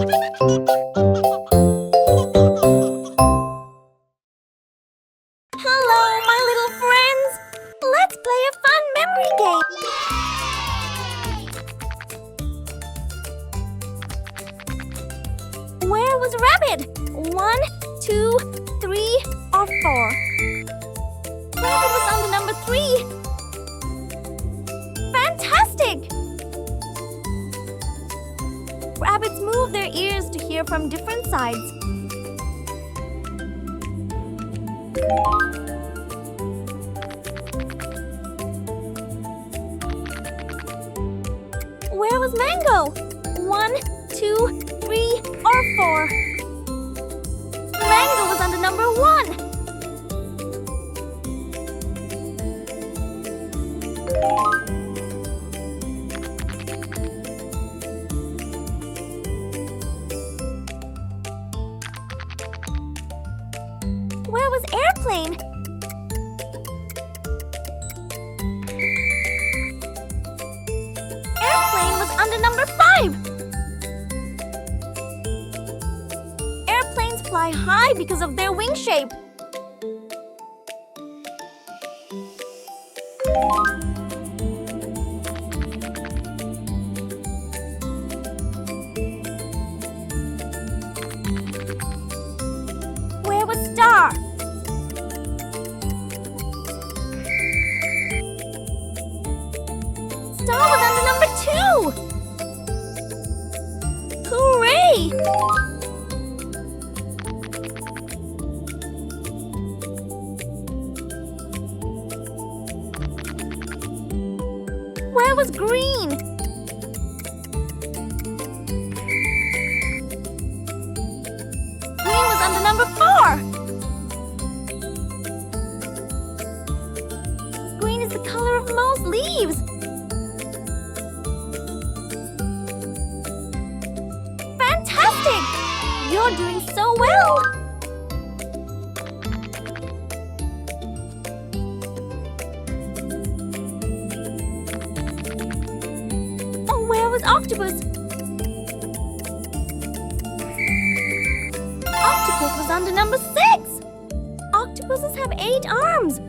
Hello, my little friends! Let's play a fun memory game! Where was Rabbit? 1, 2, 3, or 4? Rabbit was on the number 3. Fantastic! Rabbits move their ears to hear from different sides. Where was Mango? 1, 2, 3, or 4? Mango was under number 1. Where was Airplane? Airplane was under number 5. Airplanes fly high because of their wing shape. Where was Star? Star was under number 2. Hooray! Where was Green? Green was under number 4. Green is the color of most leaves. Fantastic! You're doing so well! Oh, where was Octopus? Octopus was under number 6. Octopuses have 8 arms.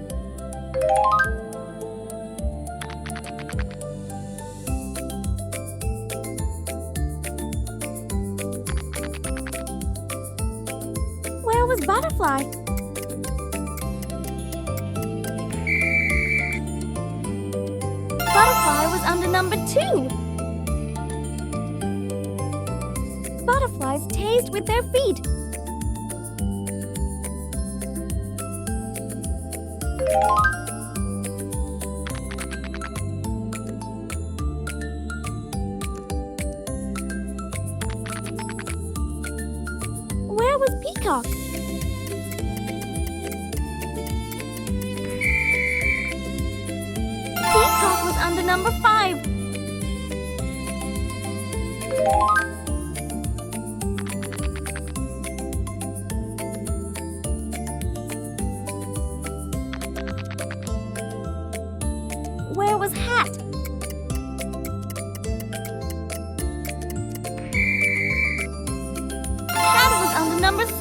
Where was Butterfly? Butterfly was under number 2. Butterflies taste with their feet. Where was Peacock? Peacock was under number 5. Where was Hat? Hat was under number 7.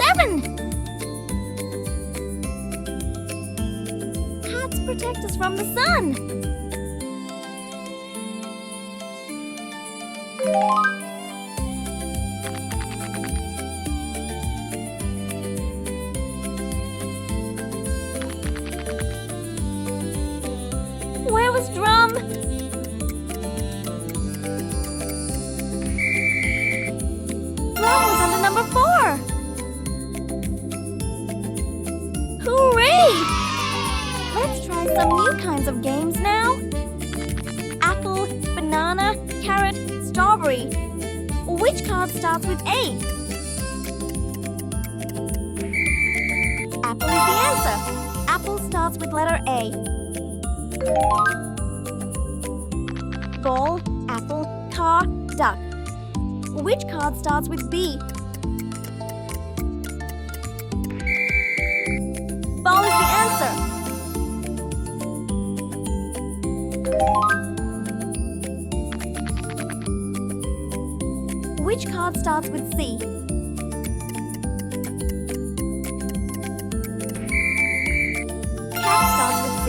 Hats protect us from the sun. Where was Drum? Drum was under number 4. Hooray! Let's try some new kinds of games now. Apple, banana, carrot, strawberry. Which card starts with A? Apple is the answer. Apple starts with letter A. Ball, apple, car, duck. Which card starts with B? Ball is the answer. Which card card starts with C? Cat starts with C.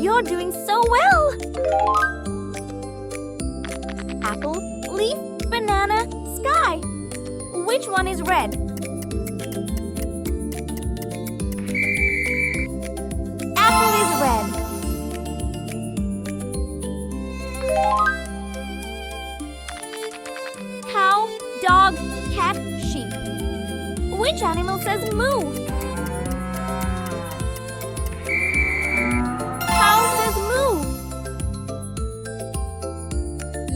You're doing so well! Apple, leaf, banana, sky. Which one is red? Apple is red. Cow, dog, cat, sheep. Which animal says moo? Cow says moo.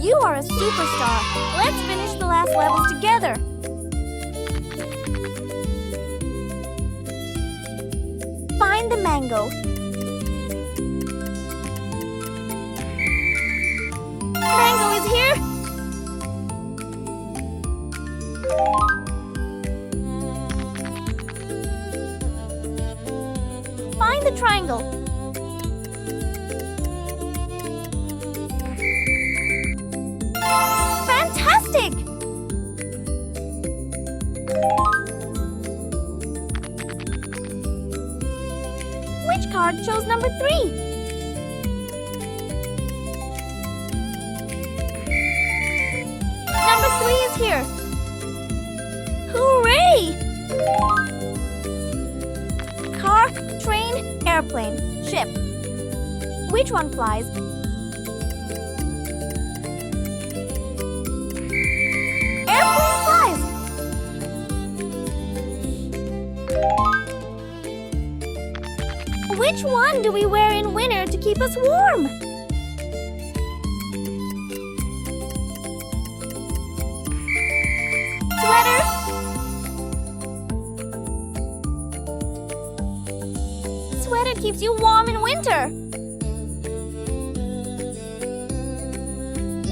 You are a superstar. Let's finish the last levels together. Find the mango. Mango is here. Find the triangle. Fantastic! Which card chose number 3? Number 3 is here. Hooray! Car, train, airplane, ship. Which one flies? Airplane flies. Which one do we wear in winter to keep us warm? Sweater. Sweater keeps you warm in winter.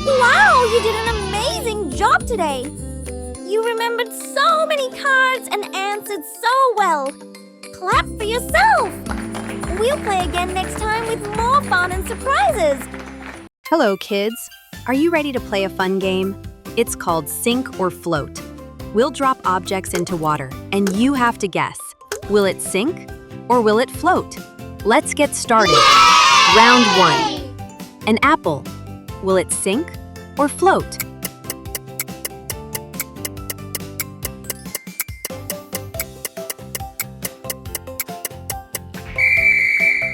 Wow, you did an amazing job today. You remembered so many cards and answered so well. Clap for yourself. We'll play again next time with more fun and surprises. Hello, kids. Are you ready to play a fun game? It's called Sink or Float. We'll drop objects into water, and you have to guess. Will it sink or will it float? Let's get started. Yay! Round 1. An apple. Will it sink or float?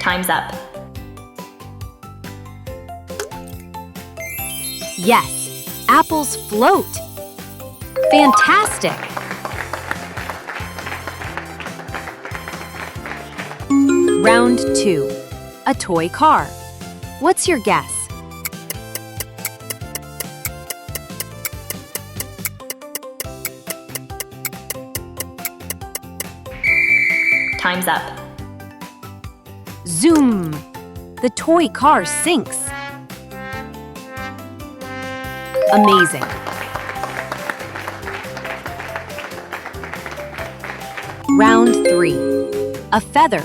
Time's up. Yes, apples float. Fantastic! Round 2. A toy car. What's your guess? Time's up. Zoom! The toy car sinks. Amazing! Round 3. A feather,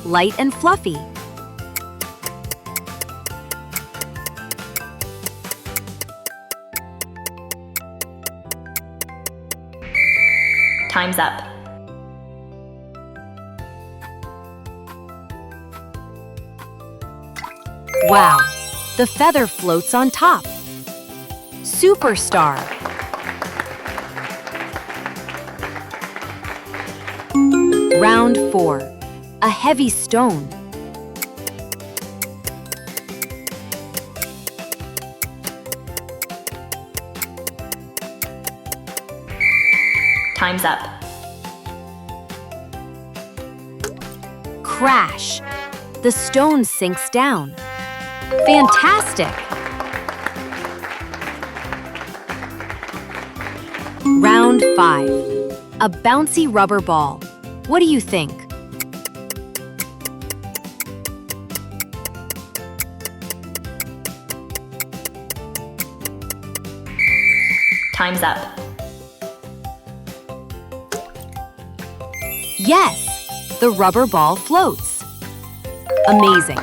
light and fluffy. Time's up. Wow! The feather floats on top. Superstar! Round 4. A heavy stone. Time's up. Crash! The stone sinks down. Fantastic! Round 5. A bouncy rubber ball. What do you think? Time's up. Yes! The rubber ball floats. Amazing!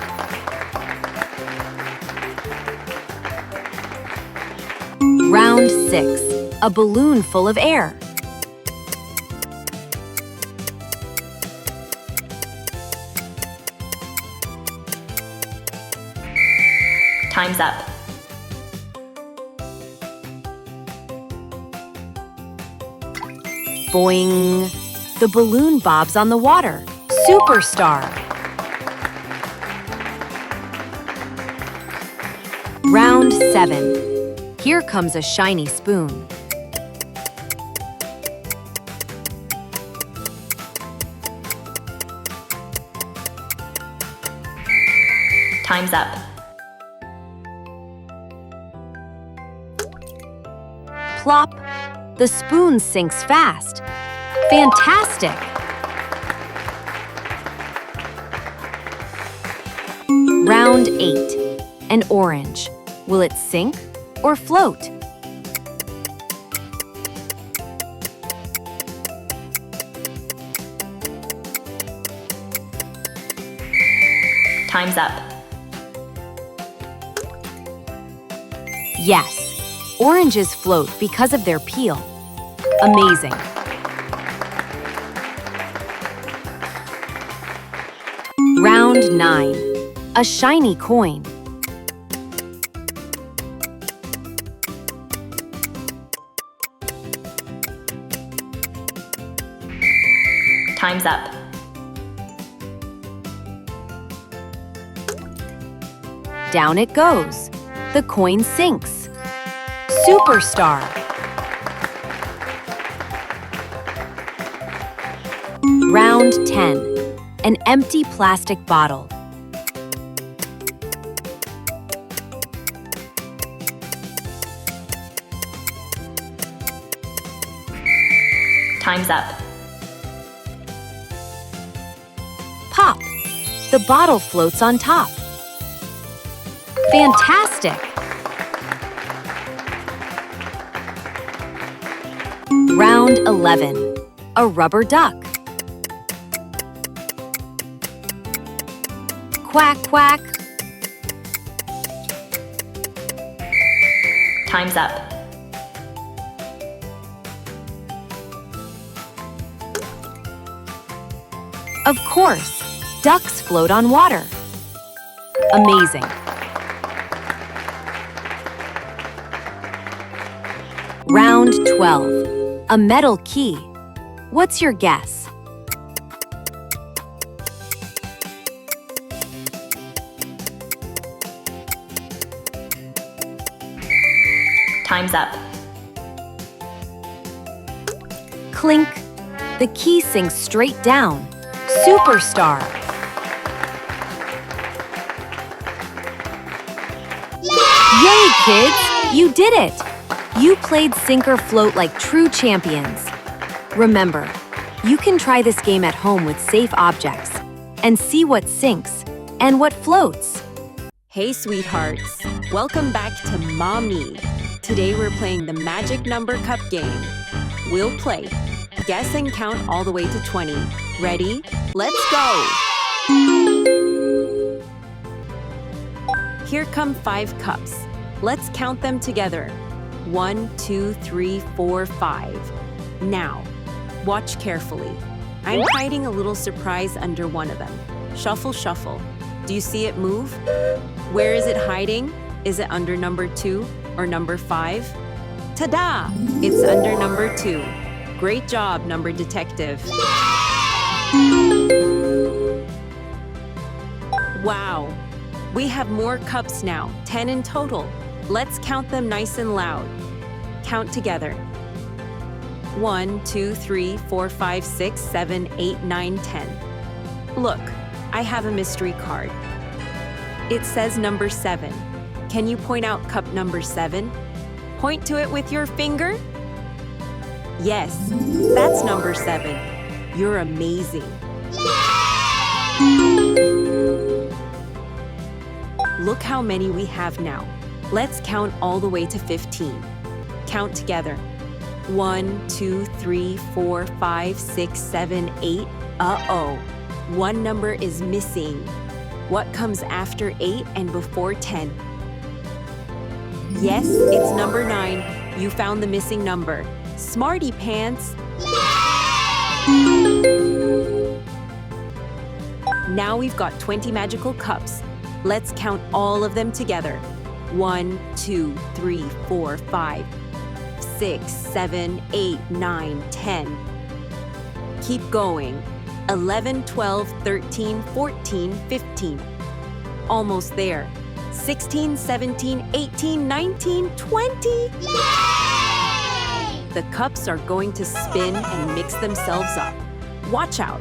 Round 6. A balloon full of air. Time's up. Boing! The balloon bobs on the water. Superstar! Round 7. Here comes a shiny spoon. Time's up. Plop! The spoon sinks fast. Fantastic! Round 8. An orange. Will it sink or float? Time's up. Yes, oranges float because of their peel. Amazing! Round 9. A shiny coin. Time's up. Down it goes. The coin sinks. Superstar! Round 10. An empty plastic bottle. Time's up. Pop! The bottle floats on top. Fantastic! Round 11. A rubber duck. Quack, quack. Time's up. Of course, ducks float on water. Amazing! Round 12. A metal key. What's your guess? Time's up. Clink! The key sinks straight down. Superstar! Yay, kids! You did it! You played Sink or Float like true champions. Remember, you can try this game at home with safe objects and see what sinks and what floats. Hey, sweethearts. Welcome back to Maa Me. Today we're playing the Magic Number Cup game. We'll play. Guess and count all the way to 20. Ready? Let's go! Here come 5 cups. Let's count them together. 1, 2, 3, 4, 5. Now, watch carefully. I'm hiding a little surprise under one of them. Shuffle, shuffle. Do you see it move? Where is it hiding? Is it under number 2 or number 5? Ta-da! It's under number 2. Great job, number detective. Wow! We have more cups now, 10 in total. Let's count them nice and loud. Count together. 1, 2, 3, 4, 5, 6, 7, 8, 9, 10. Look, I have a mystery card. It says number 7. Can you point out cup number 7? Point to it with your finger. Yes, that's number 7. You're amazing. Look how many we have now. Let's count all the way to 15. Count together. 1, 2, 3, 4, 5, 6, 7, 8. Uh-oh. One number is missing. What comes after 8 and before 10? Yes, it's number 9. You found the missing number. Smarty pants! Now we've got 20 magical cups. Let's count all of them together. 1, 2, 3, 4, 5, 6, 7, 8, 9, 10. Keep going. 11, 12, 13, 14, 15. Almost there. 16, 17, 18, 19, 20. The cups are going to spin and mix themselves up. Watch out.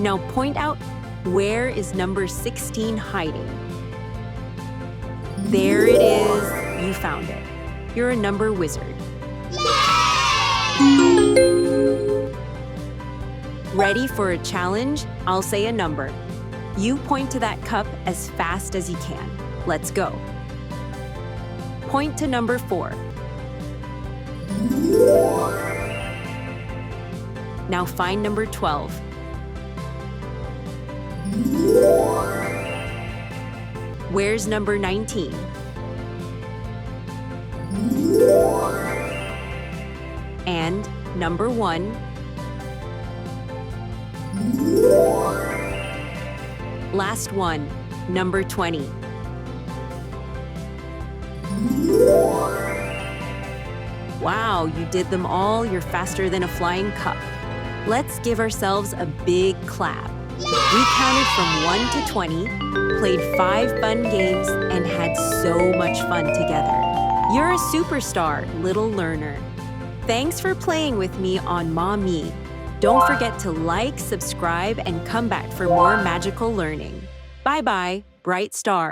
Now point out, where is number 16 hiding? There it is. You found it. You're a number wizard. Ready for a challenge? I'll say a number. You point to that cup as fast as you can. Let's go. Point to number 4. Now find number 12. Where's number 19? And number 1. Last one, number 20. Wow, you did them all. You're faster than a flying cup. Let's give ourselves a big clap. We counted from 1 to 20, played 5 fun games, and had so much fun together. You're a superstar, little learner. Thanks for playing with me on Maa Me. Don't forget to like, subscribe, and come back for more magical learning. Bye-bye, bright star.